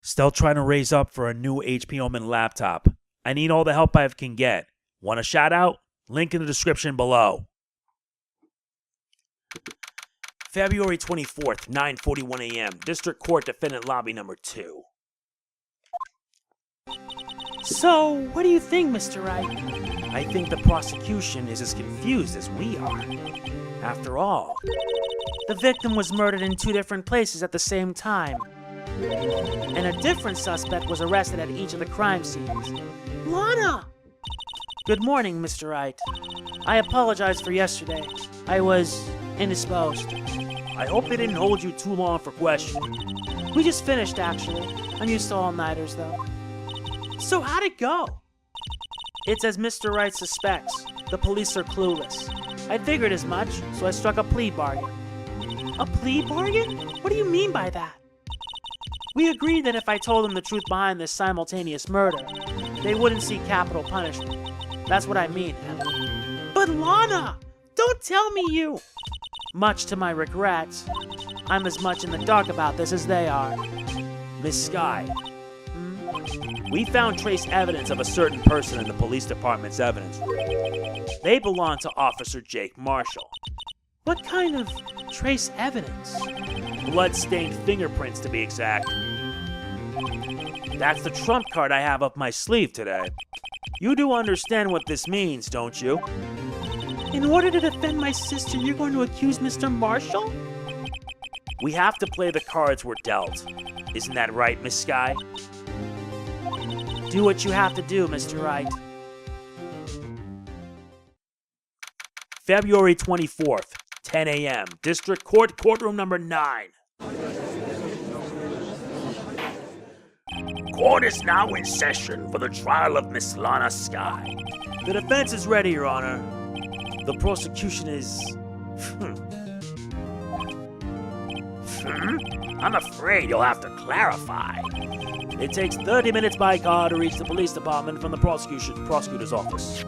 Still trying to raise up for a new HP Omen laptop. I need all the help I can get. Want a shout out? Link in the description below. February 24th, 9:41 a.m. District Court Defendant Lobby Number 2. So, what do you think, Mr. Wright? I think the prosecution is as confused as we are. After all, The victim was murdered in 2 different places at the same time, and a different suspect was arrested at each of the crime scenes. Lana! Good morning, Mr. Wright. I apologize for yesterday. I was indisposed. I hope they didn't hold you too long for questioning. We just finished, actually. I'm used to all-nighters, though. So how'd it go? It's as Mr. Wright suspects. The police are clueless. I figured as much, so I struck a plea bargain. A plea bargain? What do you mean by that? We agreed that if I told them the truth behind this simultaneous murder, they wouldn't see capital punishment. That's what I mean, Emily. But Lana! Don't tell me you! Much to my regret, I'm as much in the dark about this as they are. Miss Sky, we found trace evidence of a certain person in the police department's evidence room. They belong to Officer Jake Marshall. What kind of trace evidence? Blood-stained fingerprints, to be exact. That's the trump card I have up my sleeve today. You do understand what this means, don't you? In order to defend my sister, you're going to accuse Mr. Marshall? We have to play the cards we're dealt. Isn't that right, Miss Sky? Do what you have to do, Mr. Wright. February 24th, 10 a.m. District Court, Courtroom Number 9. Court is now in session for the trial of Miss Lana Sky. The defense is ready, Your Honor. The prosecution is... I'm afraid you'll have to clarify. It takes 30 minutes by car to reach the police department from the prosecutor's office.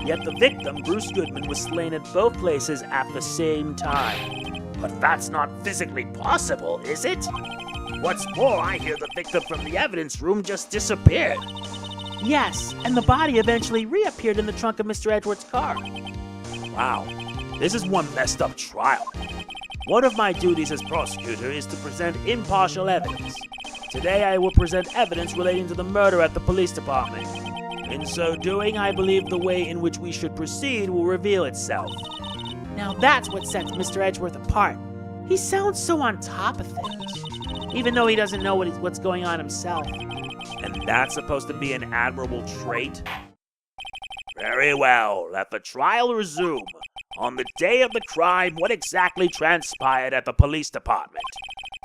Yet the victim, Bruce Goodman, was slain at both places at the same time. But that's not physically possible, is it? What's more, I hear the victim from the evidence room just disappeared. Yes, and the body eventually reappeared in the trunk of Mr. Edwards' car. Wow, this is one messed up trial. One of my duties as prosecutor is to present impartial evidence. Today I will present evidence relating to the murder at the police department. In so doing, I believe the way in which we should proceed will reveal itself. Now that's what sets Mr. Edgeworth apart. He sounds so on top of things, even though he doesn't know what's going on himself. And that's supposed to be an admirable trait? Very well, let the trial resume. On the day of the crime, what exactly transpired at the police department?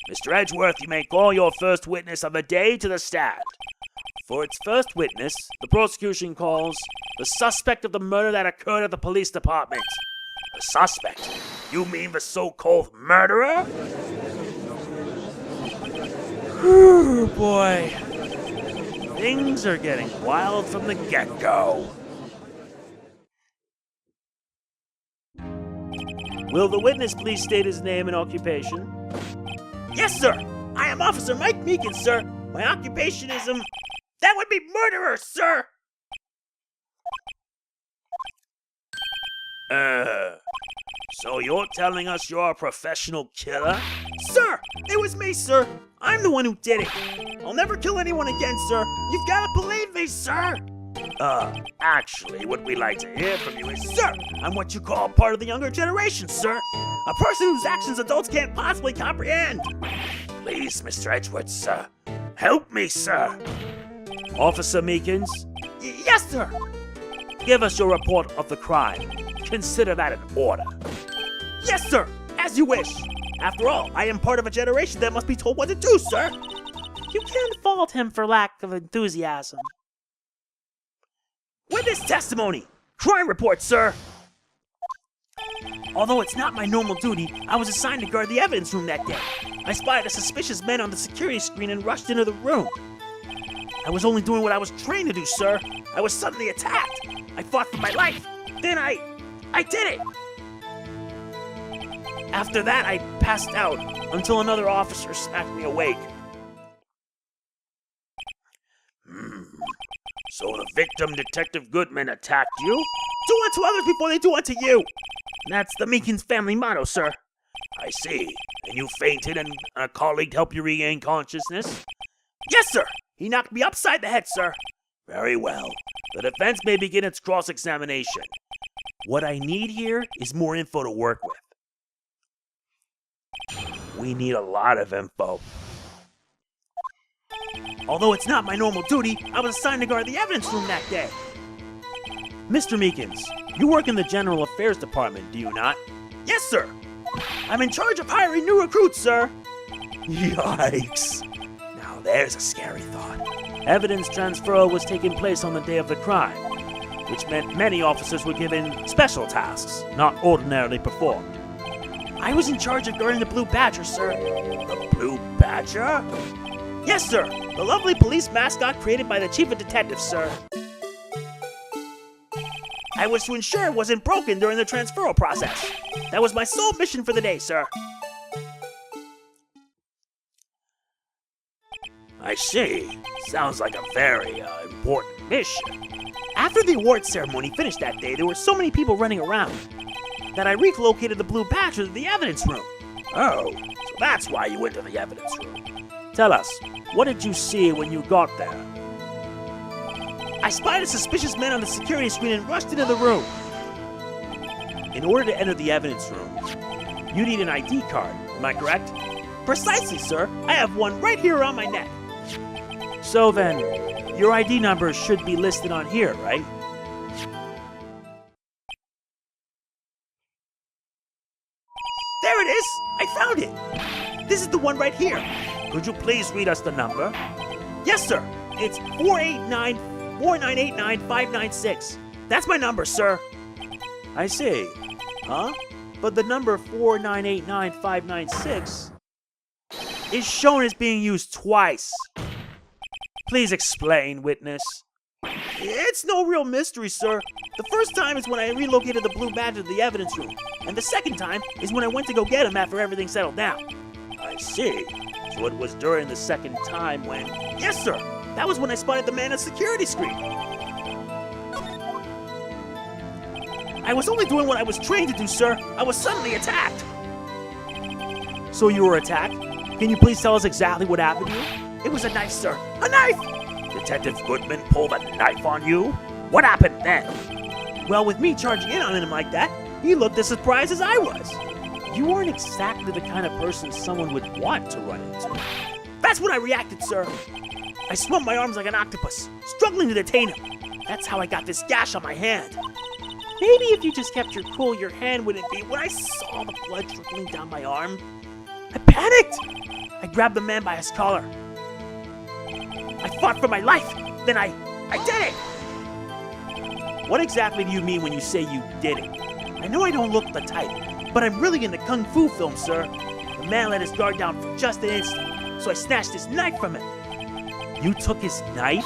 Mr. Edgeworth, you may call your first witness of the day to the stand. For its first witness, the prosecution calls the suspect of the murder that occurred at the police department. The suspect? You mean the so-called murderer? Whew, boy. Things are getting wild from the get-go. Will the witness please state his name and occupation? Yes, sir. I am Officer Mike Meekins, sir. My occupation is, that would be murderer, sir! So you're telling us you're a professional killer? Sir, it was me, sir. I'm the one who did it. I'll never kill anyone again, sir. You've got to believe me, sir. Actually, what we'd like to hear from you is, sir, I'm what you call part of the younger generation, sir. A person whose actions adults can't possibly comprehend. Please, Mr. Edgeworth, sir. Help me, sir. Officer Meekins? Yes, sir. Give us your report of the crime. Consider that an order. Yes, sir. As you wish. After all, I am part of a generation that must be told what to do, sir. You can't fault him for lack of enthusiasm. Witness testimony. Crime report, sir. Although it's not my normal duty, I was assigned to guard the evidence room that day. I spotted a suspicious man on the security screen and rushed into the room. I was only doing what I was trained to do, sir. I was suddenly attacked. I fought for my life. Then I did it. After that, I passed out until another officer smacked me awake. So the victim, Detective Goodman, attacked you? Do unto others before they do unto you! That's the Meekins family motto, sir. I see. And you fainted and a colleague helped you regain consciousness? Yes, sir! He knocked me upside the head, sir. Very well. The defense may begin its cross-examination. What I need here is more info to work with. We need a lot of info. Although it's not my normal duty, I was assigned to guard the evidence room that day. Mr. Meekins, you work in the General Affairs Department, do you not? Yes, sir. I'm in charge of hiring new recruits, sir. Yikes. Now there's a scary thought. Evidence transfer was taking place on the day of the crime, which meant many officers were given special tasks, not ordinarily performed. I was in charge of guarding the Blue Badger, sir. The Blue Badger? Yes, sir. The lovely police mascot created by the Chief of Detectives, sir. I was to ensure it wasn't broken during the transferal process. That was my sole mission for the day, sir. I see. Sounds like a very important mission. After the award ceremony finished that day, there were so many people running around that I relocated the Blue Badger to the evidence room. Oh, so that's why you went to the evidence room. Tell us, what did you see when you got there? I spied a suspicious man on the security screen and rushed into the room. In order to enter the evidence room, you need an ID card, am I correct? Precisely, sir. I have one right here around my neck. So then, your ID number should be listed on here, right? There it is! I found it! This is the one right here. Could you please read us the number? Yes, sir. It's 489-4989596. That's my number, sir. I see. Huh? But the number 4989596 is shown as being used twice. Please explain, witness. It's no real mystery, sir. The first time is when I relocated the Blue Badger to the evidence room, and the second time is when I went to go get him after everything settled down. I see. So it was during the second time when... Yes, sir. That was when I spotted the man at security screen. I was only doing what I was trained to do, sir. I was suddenly attacked. So you were attacked? Can you please tell us exactly what happened to you? It was a knife, sir. A knife! Detective Goodman pulled a knife on you? What happened then? Well, with me charging in on him like that, he looked as surprised as I was. You weren't exactly the kind of person someone would want to run into. That's when I reacted, sir. I swung my arms like an octopus, struggling to detain him. That's how I got this gash on my hand. Maybe if you just kept your cool, your hand wouldn't be. When I saw the blood trickling down my arm, I panicked. I grabbed the man by his collar. I fought for my life. Then I did it. What exactly do you mean when you say you did it? I know I don't look the type, but I'm really into kung fu films, sir. The man let his guard down for just an instant, so I snatched his knife from him. You took his knife?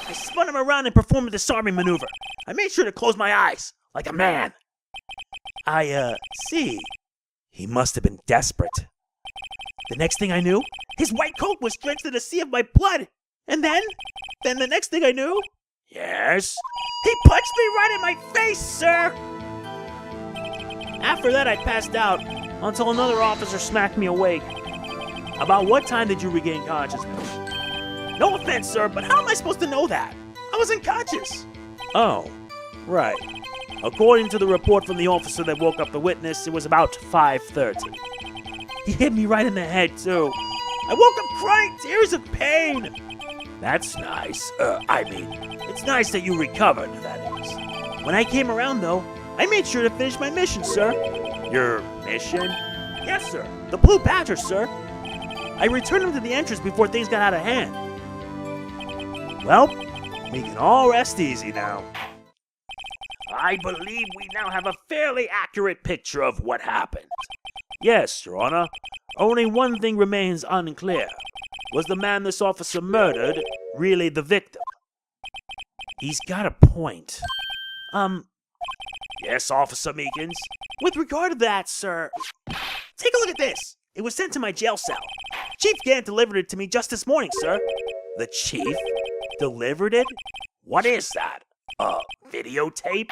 I spun him around and performed a disarming maneuver. I made sure to close my eyes, like a man. I see. He must have been desperate. The next thing I knew, his white coat was drenched in a sea of my blood. And then the next thing I knew... Yes? He punched me right in my face, sir! After that, I passed out until another officer smacked me awake. About what time did you regain consciousness? No offense, sir, but how am I supposed to know that? I was unconscious. Oh, right. According to the report from the officer that woke up the witness, it was about 5:30. He hit me right in the head, too. I woke up crying tears of pain. That's nice. It's nice that you recovered, that is. When I came around, though, I made sure to finish my mission, sir. Your mission? Yes, sir. The Blue Badger, sir. I returned him to the entrance before things got out of hand. Well, we can all rest easy now. I believe we now have a fairly accurate picture of what happened. Yes, Your Honor. Only one thing remains unclear. Was the man this officer murdered really the victim? He's got a point. Yes, Officer Meekins? With regard to that, sir, take a look at this. It was sent to my jail cell. Chief Gant delivered it to me just this morning, sir. The chief delivered it? What is that? A videotape?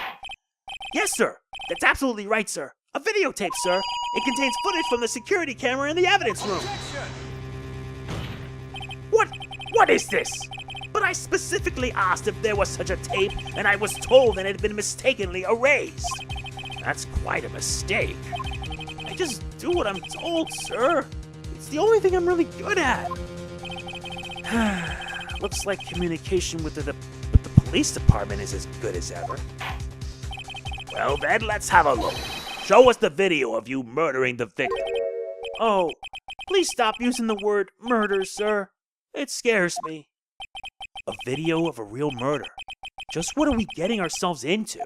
Yes, sir. That's absolutely right, sir. A videotape, sir. It contains footage from the security camera in the evidence room. What is this? But I specifically asked if there was such a tape, and I was told that it had been mistakenly erased. That's quite a mistake. I just do what I'm told, sir. It's the only thing I'm really good at. Looks like communication with the police department is as good as ever. Well then, let's have a look. Show us the video of you murdering the victim. Oh, please stop using the word murder, sir. It scares me. A video of a real murder. Just what are we getting ourselves into?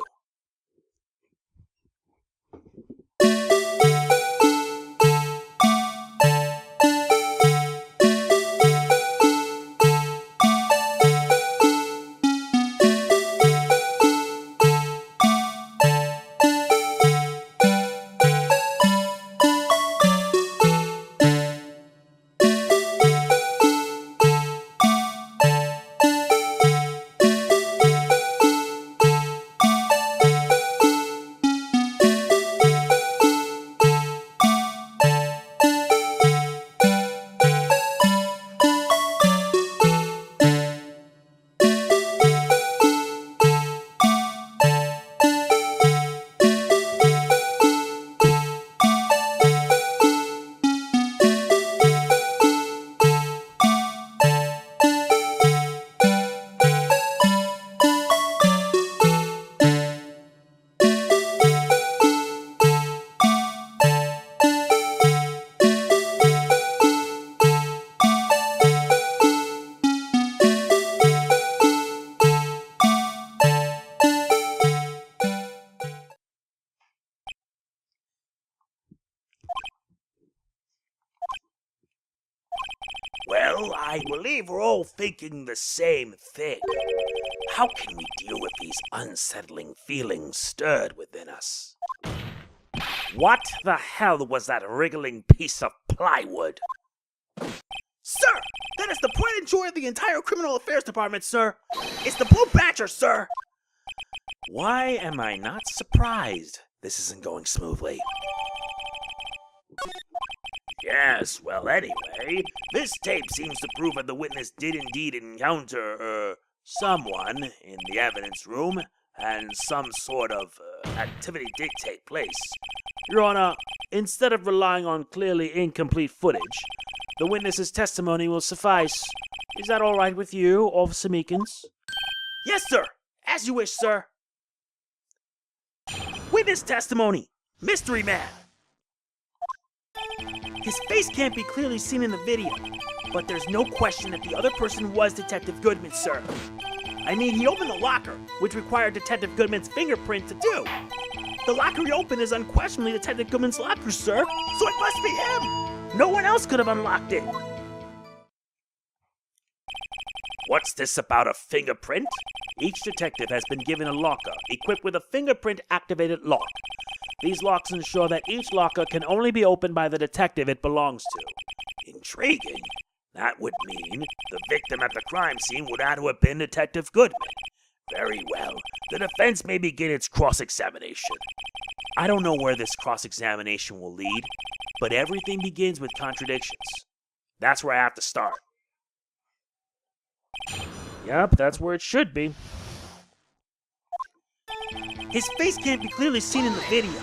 Well, I believe we're all thinking the same thing. How can we deal with these unsettling feelings stirred within us? What the hell was that wriggling piece of plywood? Sir, that is the pride and joy of the entire criminal affairs department, sir. It's the Blue Badger, sir. Why am I not surprised this isn't going smoothly? Yes, well, anyway, this tape seems to prove that the witness did indeed encounter, someone in the evidence room, and some sort of activity did take place. Your Honor, instead of relying on clearly incomplete footage, the witness's testimony will suffice. Is that all right with you, Officer Meekins? Yes, sir. As you wish, sir. Witness testimony. Mystery Man. His face can't be clearly seen in the video, but there's no question that the other person was Detective Goodman, sir. I mean, he opened the locker, which required Detective Goodman's fingerprint to do. The locker he opened is unquestionably Detective Goodman's locker, sir, so it must be him. No one else could have unlocked it. What's this about a fingerprint? Each detective has been given a locker equipped with a fingerprint-activated lock. These locks ensure that each locker can only be opened by the detective it belongs to. Intriguing. That would mean the victim at the crime scene would have to have been Detective Goodman. Very well. The defense may begin its cross-examination. I don't know where this cross-examination will lead, but everything begins with contradictions. That's where I have to start. Yep, that's where it should be. His face can't be clearly seen in the video.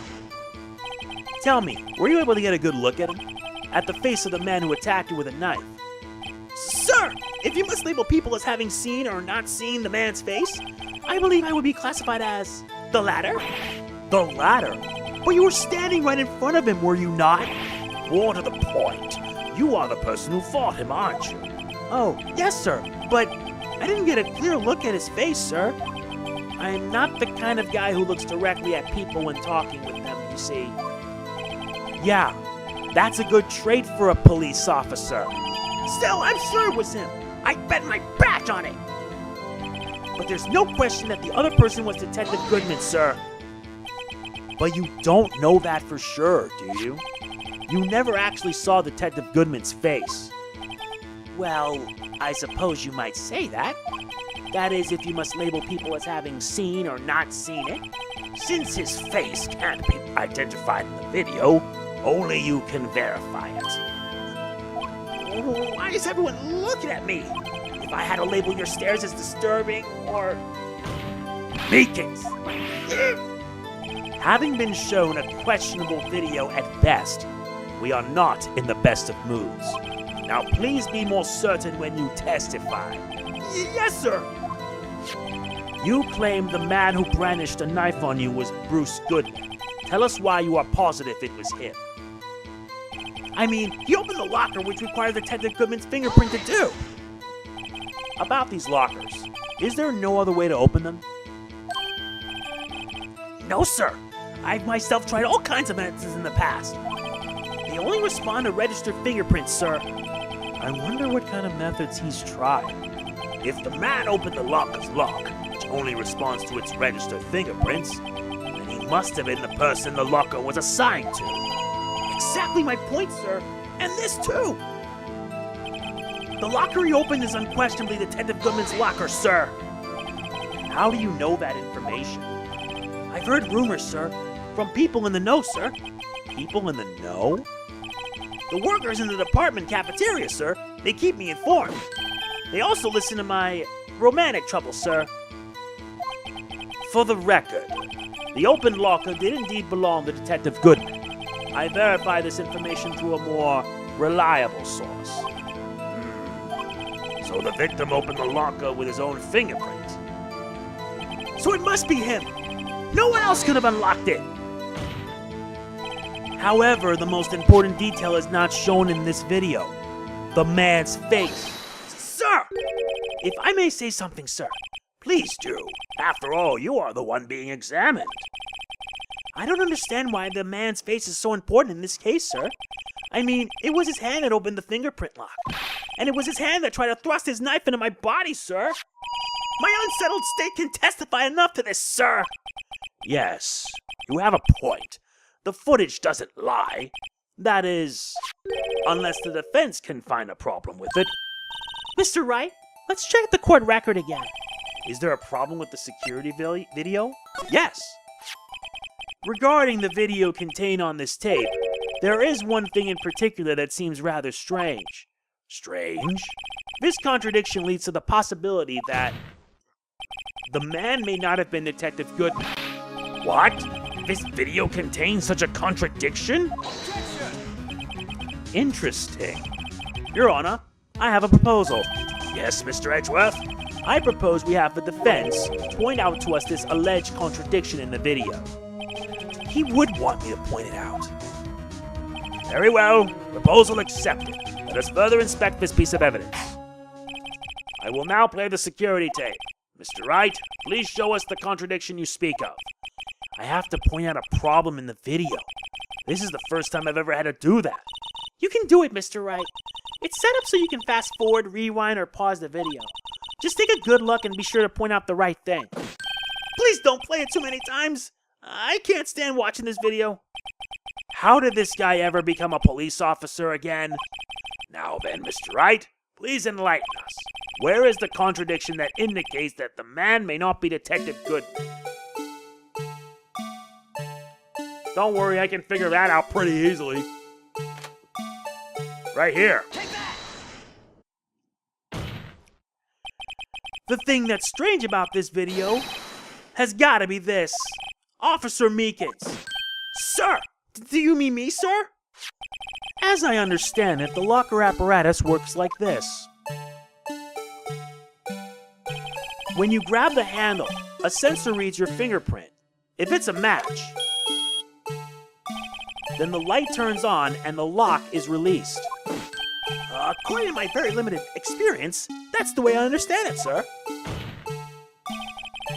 Tell me, were you able to get a good look at him? At the face of the man who attacked you with a knife? Sir, if you must label people as having seen or not seen the man's face, I believe I would be classified as the latter. The latter? But you were standing right in front of him, were you not? More to the point. You are the person who fought him, aren't you? Oh, yes, sir, but I didn't get a clear look at his face, sir. I am not the kind of guy who looks directly at people when talking with them, you see. Yeah, that's a good trait for a police officer. Still, I'm sure it was him. I bet my badge on it. But there's no question that the other person was Detective Goodman, sir. But you don't know that for sure, do you? You never actually saw Detective Goodman's face. Well, I suppose you might say that. That is, if you must label people as having seen or not seen it. Since his face can't be identified in the video, only you can verify it. Why is everyone looking at me? If I had to label your stares as disturbing or... Meekins! Having been shown a questionable video at best, we are not in the best of moods. Now please be more certain when you testify. Yes, sir! You claim the man who brandished a knife on you was Bruce Goodman. Tell us why you are positive it was him. I mean, he opened the locker, which required Detective Goodman's fingerprint to do. About these lockers, is there no other way to open them? No, sir. I've myself tried all kinds of methods in the past. They only respond to registered fingerprints, sir. I wonder what kind of methods he's tried. If the man opened the locker's lock, which only responds to its registered fingerprints, then he must have been the person the locker was assigned to. Exactly my point, sir. And this, too. The locker he opened is unquestionably Detective Goodman's locker, sir. How do you know that information? I've heard rumors, sir, from people in the know, sir. People in the know? The workers in the department cafeteria, sir. They keep me informed. They also listen to my romantic troubles, sir. For the record, the open locker did indeed belong to Detective Goodman. I verify this information through a more reliable source. So the victim opened the locker with his own fingerprint. So it must be him. No one else could have unlocked it. However, the most important detail is not shown in this video. The man's face. Sir! If I may say something, sir. Please do. After all, you are the one being examined. I don't understand why the man's face is so important in this case, sir. I mean, it was his hand that opened the fingerprint lock. And it was his hand that tried to thrust his knife into my body, sir. My unsettled state can testify enough to this, sir. Yes, you have a point. The footage doesn't lie. That is, unless the defense can find a problem with it. Mr. Wright, let's check the court record again. Is there a problem with the security video? Yes. Regarding the video contained on this tape, there is one thing in particular that seems rather strange. Strange? This contradiction leads to the possibility that the man may not have been Detective Goodman. What? This video contains such a contradiction? Interesting. Your Honor, I have a proposal. Yes, Mr. Edgeworth? I propose we have the defense point out to us this alleged contradiction in the video. He would want me to point it out. Very well. Proposal accepted. Let us further inspect this piece of evidence. I will now play the security tape. Mr. Wright, please show us the contradiction you speak of. I have to point out a problem in the video. This is the first time I've ever had to do that. You can do it, Mr. Wright. It's set up so you can fast forward, rewind, or pause the video. Just take a good look and be sure to point out the right thing. Please don't play it too many times. I can't stand watching this video. How did this guy ever become a police officer again? Now then, Mr. Wright, please enlighten us. Where is the contradiction that indicates that the man may not be Detective Goodman? Don't worry, I can figure that out pretty easily. Right here. The thing that's strange about this video has got to be this. Officer Meekins. Sir! Do you mean me, sir? As I understand it, the locker apparatus works like this. When you grab the handle, a sensor reads your fingerprint. If it's a match, then the light turns on and the lock is released. According to my very limited experience, that's the way I understand it, sir.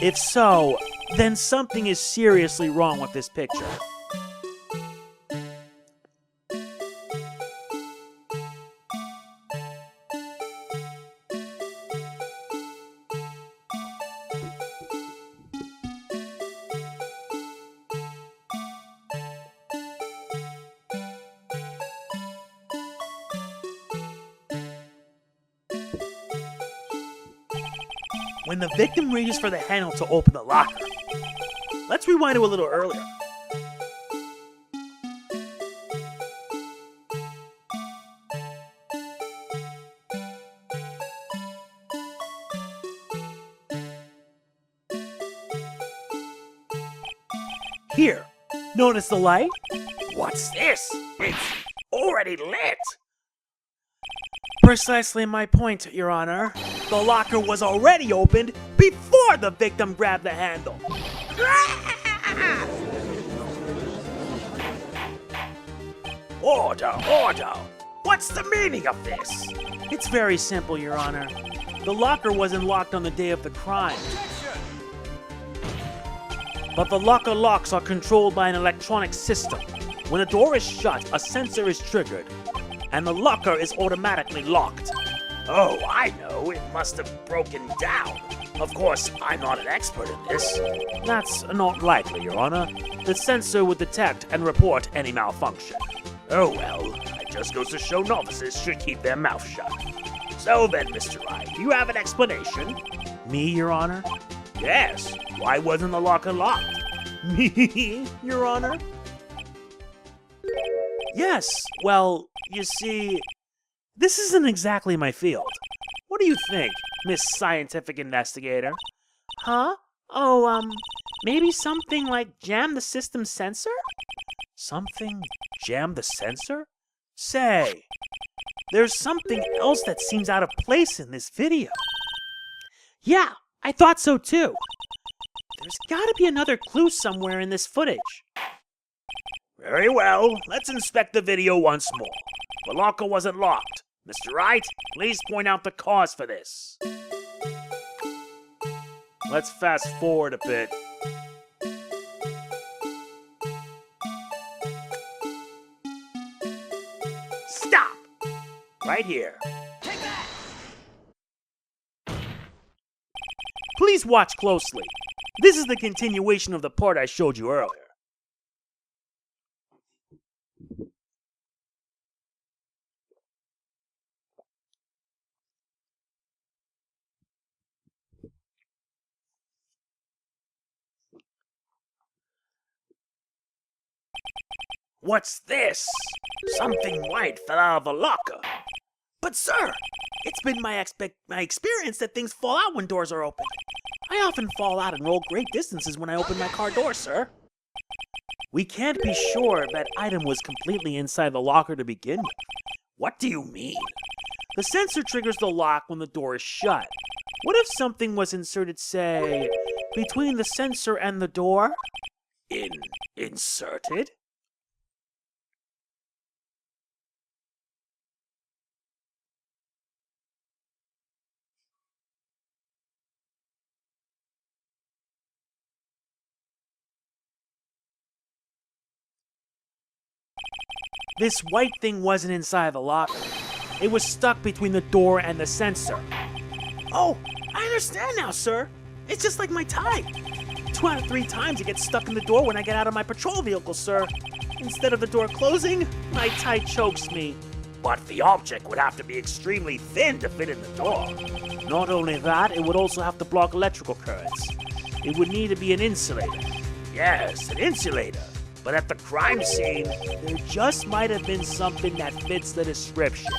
If so, then something is seriously wrong with this picture. when the victim reaches for the handle to open the locker. Let's rewind to a little earlier. Here, notice the light? What's this? It's already lit. Precisely my point, Your Honor. The locker was already opened before the victim grabbed the handle. Order, order. What's the meaning of this? It's very simple, Your Honor. The locker wasn't locked on the day of the crime. But the locker locks are controlled by an electronic system. When a door is shut, a sensor is triggered, and the locker is automatically locked. Oh, I know. It must have broken down. Of course, I'm not an expert in this. That's not likely, Your Honor. The sensor would detect and report any malfunction. Oh well, it just goes to show novices should keep their mouth shut. So then, Mr. Wright, do you have an explanation? Me, Your Honor? Yes. Why wasn't the locker locked? Me, Your Honor? Yes, well, you see, this isn't exactly my field. What do you think, Miss Scientific Investigator? Huh? Oh, maybe something like jam the system sensor? Something jam the sensor? Say, there's something else that seems out of place in this video. Yeah, I thought so too. There's gotta be another clue somewhere in this footage. Very well. Let's inspect the video once more. The locker wasn't locked. Mr. Wright, please point out the cause for this. Let's fast forward a bit. Stop! Right here. Please watch closely. This is the continuation of the part I showed you earlier. What's this? Something white fell out of the locker. But sir, it's been my experience that things fall out when doors are opened. I often fall out and roll great distances when I open my car door, sir. We can't be sure that item was completely inside the locker to begin with. What do you mean? The sensor triggers the lock when the door is shut. What if something was inserted, say, between the sensor and the door? Inserted? This white thing wasn't inside the locker. It was stuck between the door and the sensor. Oh, I understand now, sir. It's just like my tie. 2 out of 3 times it gets stuck in the door when I get out of my patrol vehicle, sir. Instead of the door closing, my tie chokes me. But the object would have to be extremely thin to fit in the door. Not only that, it would also have to block electrical currents. It would need to be an insulator. Yes, an insulator. But at the crime scene, there just might have been something that fits the description.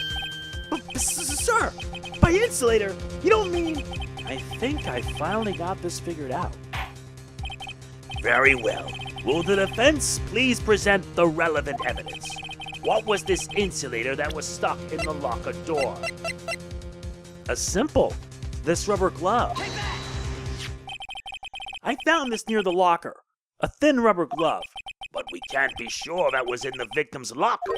But, sir, by insulator, you don't mean... I think I finally got this figured out. Very well. Will the defense please present the relevant evidence? What was this insulator that was stuck in the locker door? Simple. This rubber glove. I found this near the locker. A thin rubber glove. But we can't be sure that was in the victim's locker.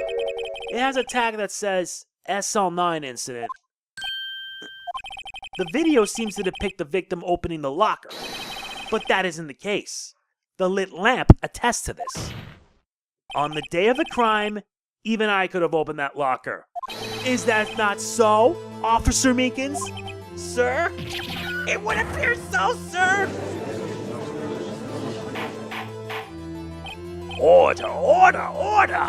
It has a tag that says SL9 incident. The video seems to depict the victim opening the locker, but that isn't the case. The lit lamp attests to this. On the day of the crime, even I could have opened that locker. Is that not so, Officer Meekins? Sir? It would appear so, sir! Order, order, order!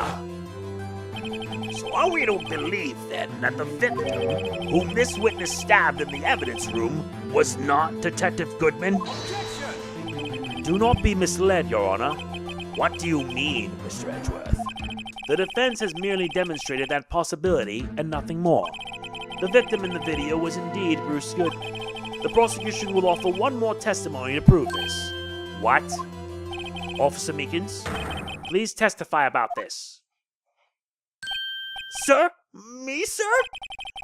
So are we to believe then that the victim, whom this witness stabbed in the evidence room, was not Detective Goodman? Do not be misled, Your Honor. What do you mean, Mr. Edgeworth? The defense has merely demonstrated that possibility and nothing more. The victim in the video was indeed Bruce Goodman. The prosecution will offer one more testimony to prove this. What? Officer Meekins, please testify about this. Sir? Me, sir?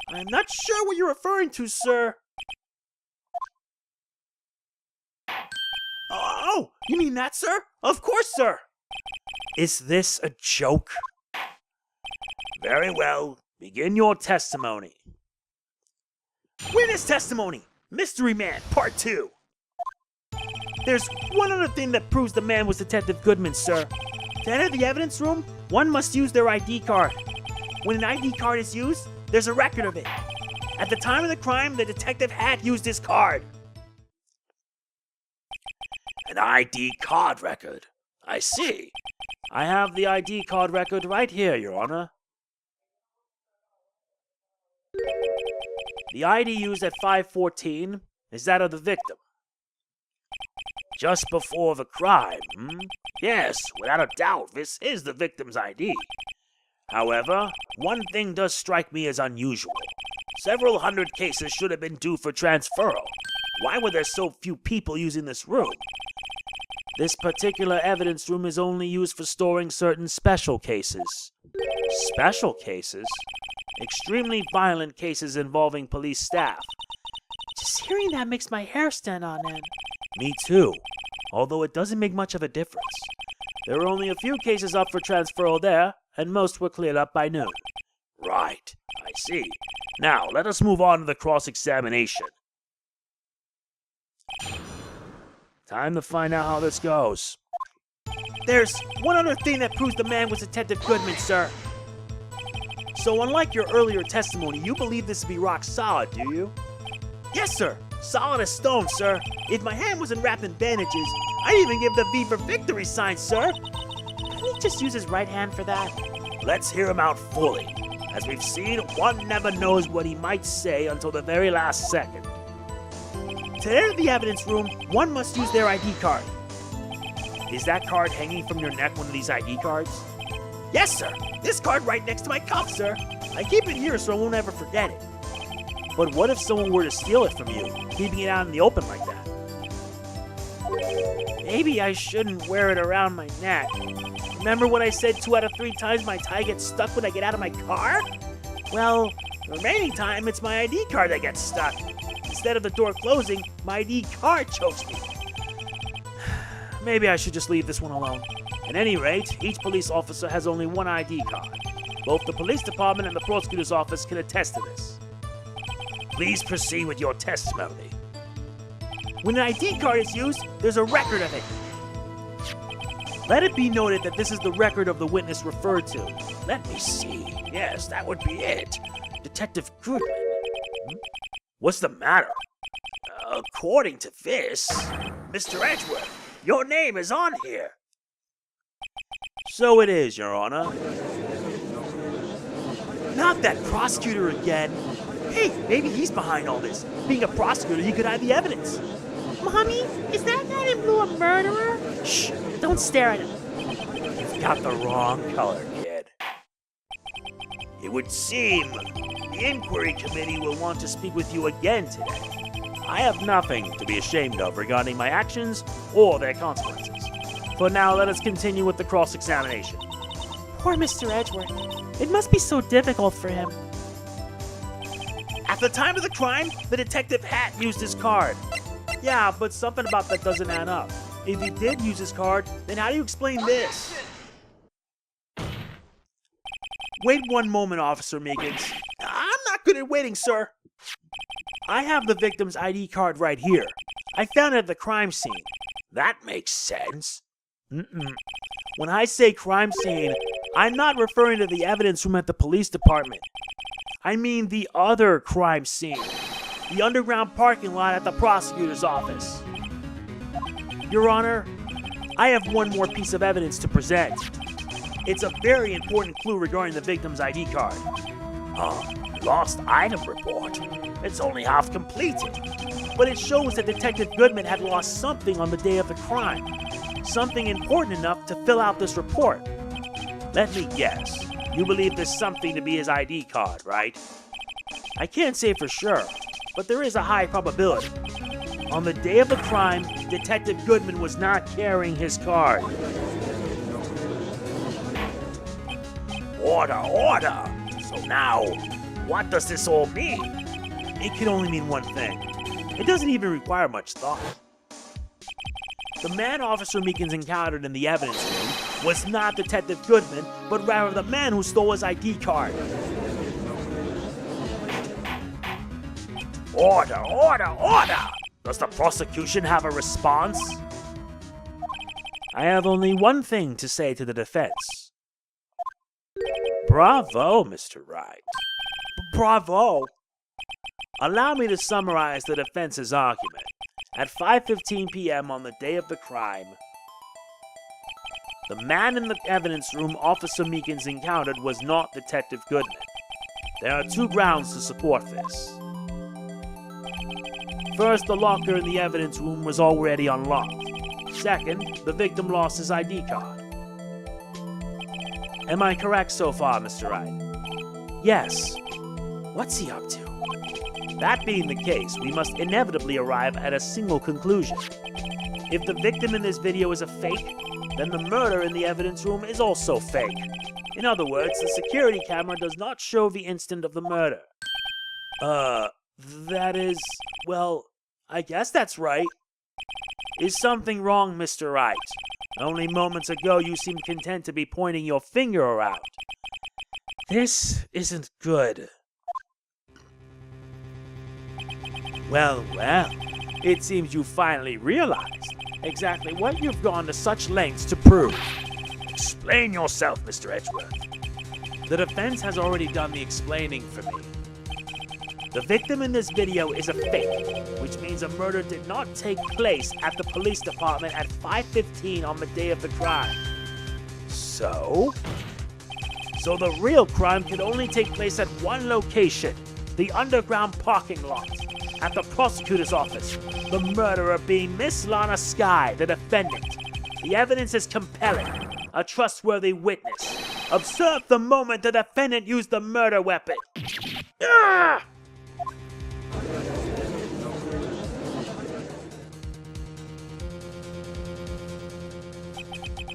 I'm not sure what you're referring to, sir. Oh, you mean that, sir? Of course, sir. Is this a joke? Very well. Begin your testimony. Witness testimony. Mystery Man, Part 2. There's one other thing that proves the man was Detective Goodman, sir. To enter the evidence room, one must use their ID card. When an ID card is used, there's a record of it. At the time of the crime, the detective had used his card. An ID card record. I see. I have the ID card record right here, Your Honor. The ID used at 5:14 is that of the victim. Just before the crime, Yes, without a doubt, this is the victim's ID. However, one thing does strike me as unusual. Several hundred cases should have been due for transferal. Why were there so few people using this room? This particular evidence room is only used for storing certain special cases. Special cases? Extremely violent cases involving police staff. Just hearing that makes my hair stand on end. Me too, although it doesn't make much of a difference. There were only a few cases up for transferal there, and most were cleared up by noon. Right, I see. Now, let us move on to the cross-examination. Time to find out how this goes. There's one other thing that proves the man was Detective Goodman, sir. So unlike your earlier testimony, you believe this to be rock solid, do you? Yes, sir. Solid as stone, sir. If my hand wasn't wrapped in bandages, I'd even give the V for victory sign, sir. Can he just use his right hand for that? Let's hear him out fully. As we've seen, one never knows what he might say until the very last second. To enter the evidence room, one must use their ID card. Is that card hanging from your neck one of these ID cards? Yes, sir. This card right next to my cuff, sir. I keep it here so I won't ever forget it. But what if someone were to steal it from you, keeping it out in the open like that? Maybe I shouldn't wear it around my neck. Remember when I said 2 out of 3 times my tie gets stuck when I get out of my car? Well, the remaining time it's my ID card that gets stuck. Instead of the door closing, my ID card chokes me. Maybe I should just leave this one alone. At any rate, each police officer has only one ID card. Both the police department and the prosecutor's office can attest to this. Please proceed with your testimony. When an ID card is used, there's a record of it. Let it be noted that this is the record of the witness referred to. Let me see. Yes, that would be it. Detective Goodman. What's the matter? According to this, Mr. Edgeworth, your name is on here. So it is, Your Honor. Not that prosecutor again. Hey, maybe he's behind all this. Being a prosecutor, he could hide the evidence. Mommy, is that man in blue a murderer? Shh, don't stare at him. You've got the wrong color, kid. It would seem the inquiry committee will want to speak with you again today. I have nothing to be ashamed of regarding my actions or their consequences. For now, let us continue with the cross-examination. Poor Mr. Edgeworth. It must be so difficult for him. At the time of the crime, the detective had used his card. Yeah, but something about that doesn't add up. If he did use his card, Then how do you explain this? Wait one moment, Officer Meekins. I'm not good at waiting, sir. I have the victim's ID card right here. I found it at the crime scene. That makes sense. When I say crime scene, I'm not referring to the evidence room at the police department. I mean the other crime scene. The underground parking lot at the prosecutor's office. Your Honor, I have one more piece of evidence to present. It's a very important clue regarding the victim's ID card. Lost item report. It's only half completed. But it shows that Detective Goodman had lost something on the day of the crime. Something important enough to fill out this report. Let me guess. You believe this something to be his ID card, right? I can't say for sure, but there is a high probability. On the day of the crime, Detective Goodman was not carrying his card. Order! So now, what does this all mean? It can only mean one thing. It doesn't even require much thought. The man Officer Meekins encountered in the evidence room was not Detective Goodman, but rather the man who stole his ID card. Order! Does the prosecution have a response? I have only one thing to say to the defense. Bravo, Mr. Wright. Bravo! Allow me to summarize the defense's argument. At 5:15 p.m. on the day of the crime, the man in the evidence room Officer Meekins encountered was not Detective Goodman. There are two grounds to support this. First, the locker in the evidence room was already unlocked. Second, the victim lost his ID card. Am I correct so far, Mr. Wright? Yes. What's he up to? That being the case, we must inevitably arrive at a single conclusion. If the victim in this video is a fake, then the murder in the evidence room is also fake. In other words, the security camera does not show the instant of the murder. That is, well, I guess that's right. Is something wrong, Mr. Wright? Only moments ago you seemed content to be pointing your finger around. This isn't good. Well, it seems you finally realized exactly what you've gone to such lengths to prove. Explain yourself, Mr. Edgeworth. The defense has already done the explaining for me. The victim in this video is a fake, which means a murder did not take place at the police department at 5:15 on the day of the crime. So the real crime could only take place at one location, the underground parking lot, at the prosecutor's office, the murderer being Miss Lana Sky, the defendant. The evidence is compelling, a trustworthy witness. Observe the moment the defendant used the murder weapon. Ah!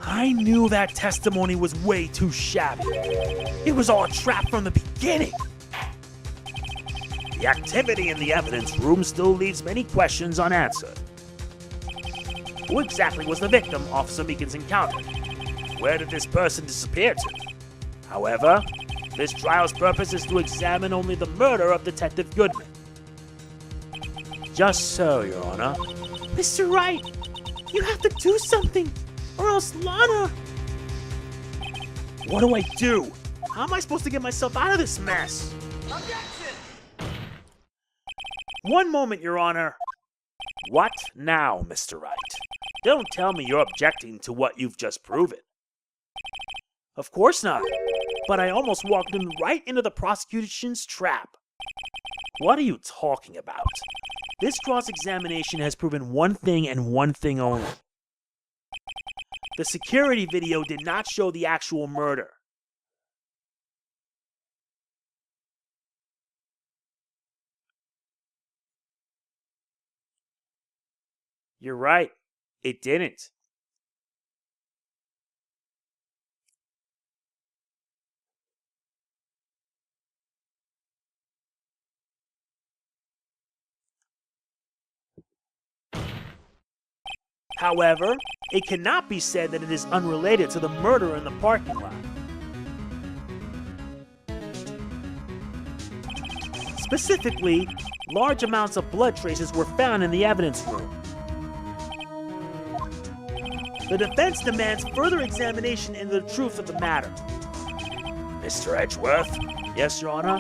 I knew that testimony was way too shabby. It was all a trap from the beginning. The activity in the evidence room still leaves many questions unanswered. Who exactly was the victim Officer Meekins encountered? Where did this person disappear to? However, this trial's purpose is to examine only the murder of Detective Goodman. Just so, Your Honor. Mr. Wright, you have to do something, or else Lana... What do I do? How am I supposed to get myself out of this mess? Objection! One moment, Your Honor. What now, Mr. Wright? Don't tell me you're objecting to what you've just proven. Of course not. But I almost walked right into the prosecution's trap. What are you talking about? This cross-examination has proven one thing and one thing only. The security video did not show the actual murder. You're right. It didn't. However, it cannot be said that it is unrelated to the murder in the parking lot. Specifically, large amounts of blood traces were found in the evidence room. The defense demands further examination into the truth of the matter. Mr. Edgeworth? Yes, Your Honor.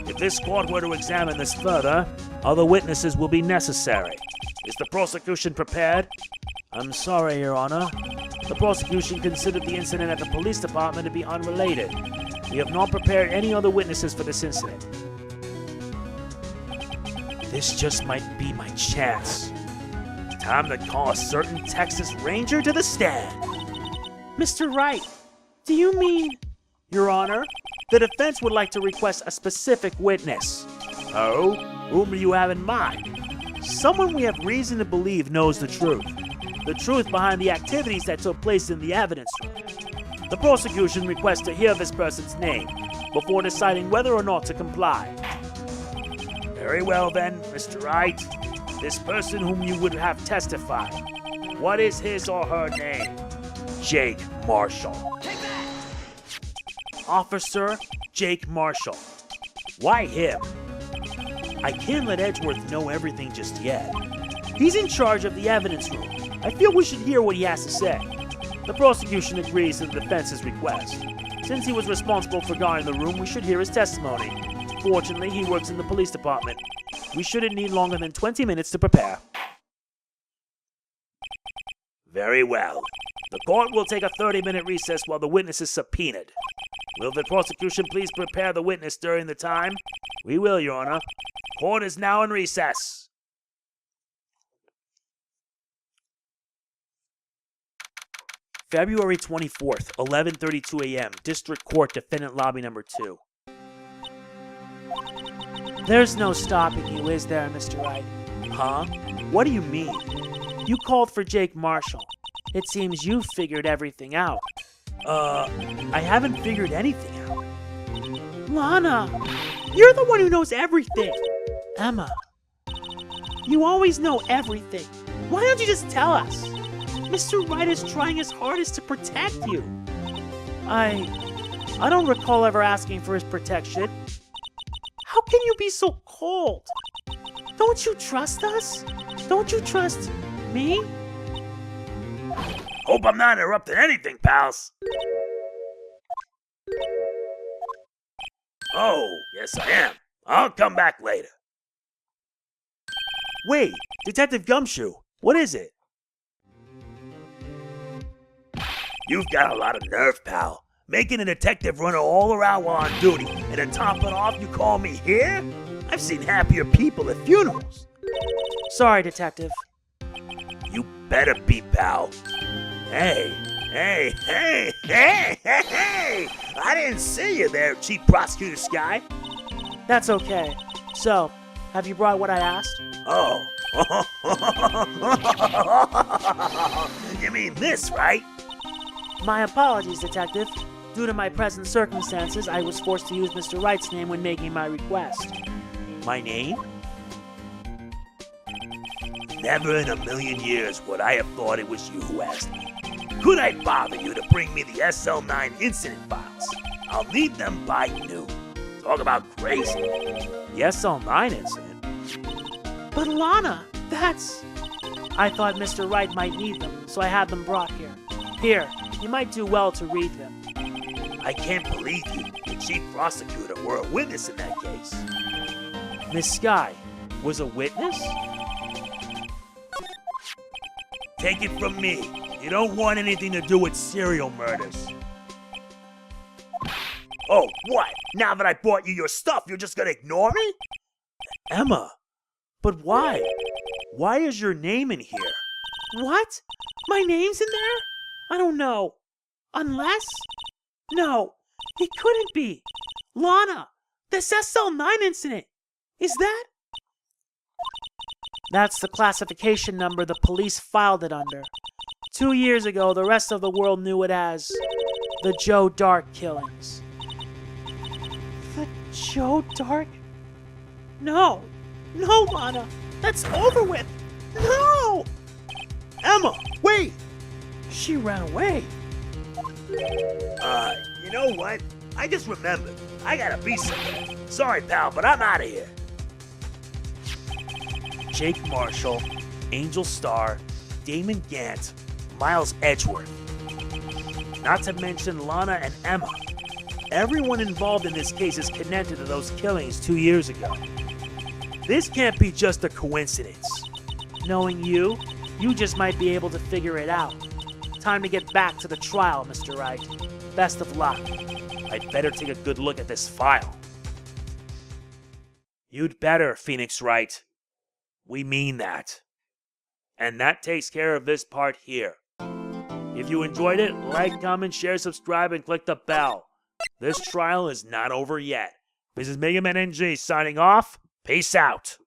If this court were to examine this further, other witnesses will be necessary. Is the prosecution prepared? I'm sorry, Your Honor. The prosecution considered the incident at the police department to be unrelated. We have not prepared any other witnesses for this incident. This just might be my chance. Time to call a certain Texas Ranger to the stand. Mr. Wright, do you mean... Your Honor, the defense would like to request a specific witness. Oh? Whom do you have in mind? Someone we have reason to believe knows the truth. The truth behind the activities that took place in the evidence room. The prosecution requests to hear this person's name before deciding whether or not to comply. Very well then, Mr. Wright. This person whom you would have testified. What is his or her name? Jake Marshall. Officer Jake Marshall. Why him? I can't let Edgeworth know everything just yet. He's in charge of the evidence room. I feel we should hear what he has to say. The prosecution agrees to the defense's request. Since he was responsible for guarding the room, we should hear his testimony. Fortunately, he works in the police department. We shouldn't need longer than 20 minutes to prepare. Very well. The court will take a 30-minute recess while the witness is subpoenaed. Will the prosecution please prepare the witness during the time? We will, Your Honor. Court is now in recess. February 24th, 11:32 a.m., District Court, Defendant Lobby Number 2. There's no stopping you, is there, Mr. Wright? Huh? What do you mean? You called for Jake Marshall. It seems you figured everything out. I haven't figured anything out. Lana, you're the one who knows everything. Emma, you always know everything. Why don't you just tell us? Mr. Wright is trying his hardest to protect you. I don't recall ever asking for his protection. How can you be so cold? Don't you trust us? Don't you trust me? Hope I'm not interrupting anything, pals. Oh, yes I am. I'll come back later. Wait, Detective Gumshoe, what is it? You've got a lot of nerve, pal. Making a detective run all around while on duty, and to top it off, you call me here? I've seen happier people at funerals. Sorry, Detective. You better be, pal. Hey! I didn't see you there, Chief Prosecutor Sky. That's okay. So, have you brought what I asked? Oh. You mean this, right? My apologies, Detective. Due to my present circumstances, I was forced to use Mr. Wright's name when making my request. My name? Never in a million years would I have thought it was you who asked me. Could I bother you to bring me the SL9 incident files? I'll need them by noon. Talk about crazy. The SL9 incident? But Lana, that's... I thought Mr. Wright might need them, so I had them brought here. Here, you might do well to read them. I can't believe you, the chief prosecutor, were a witness in that case. Miss Sky was a witness? Take it from me. You don't want anything to do with serial murders. Oh, what? Now that I bought you your stuff, you're just gonna ignore me? Emma, but why? Why is your name in here? What? My name's in there? I don't know. Unless? No, it couldn't be. Lana, this SL9 incident. Is that? That's the classification number the police filed it under. 2 years ago, the rest of the world knew it as the Joe Dark killings. The Joe Dark? No, Lana, that's over with. No! Emma, wait! She ran away. You know what? I just remembered. I gotta be somewhere. Sorry, pal, but I'm out of here. Jake Marshall, Angel Starr, Damon Gant, Miles Edgeworth. Not to mention Lana and Emma. Everyone involved in this case is connected to those killings 2 years ago. This can't be just a coincidence. Knowing you, You just might be able to figure it out. Time to get back to the trial, Mr. Wright. Best of luck. I'd better take a good look at this file. You'd better, Phoenix Wright. We mean that. And that takes care of this part here. If you enjoyed it, like, comment, share, subscribe, and click the bell. This trial is not over yet. This is MegamanNG signing off. Peace out.